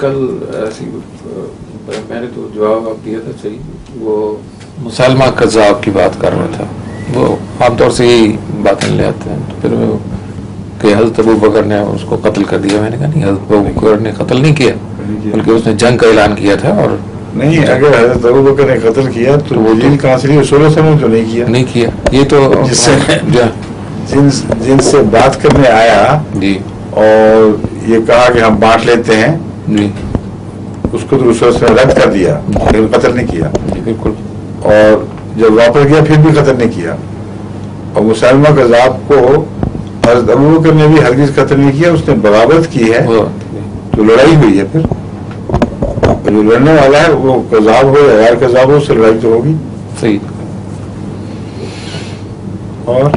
کل ایسی میں نے تو جواب آپ دیا تھا صحیح، وہ مسلمہ قذاب کی بات کر رہا تھا، وہ عام طور سے یہی باتیں لے آتے ہیں، تو پھر کہ حضرت ابو بکر نے اس کو قتل کر دیا. میں نے کہا نہیں، حضرت ابو بکر نے قتل نہیں کیا، بلکہ اس نے جنگ کا اعلان کیا تھا. اور نہیں، اگر حضرت ابو بکر نے قتل کیا تو وہ دین کہاں سے رسول اللہ صلی اللہ علیہ وسلم تو نہیں کیا. یہ تو جن سے بات کرنے آیا جی اور یہ کہا کہ ہم بانٹ لیتے ہیں جی، اس کو تو رسول اللہ صلی اللہ علیہ وسلم نے رد کر دیا، لیکن قتل نہیں کیا. جی بالکل. اور جب واپس گیا پھر بھی قتل نہیں کیا. اور مسلمہ قذاب کو حضرت ابو بکر نے بھی ہرگز قتل نہیں کیا، اس نے بغاوت کی ہے تو لڑائی ہوئی ہے. پھر جو لڑنے والا ہے وہ قذاب ہو یا غیر قذاب ہو، اس سے لڑائی تو ہوگی. صحیح. اور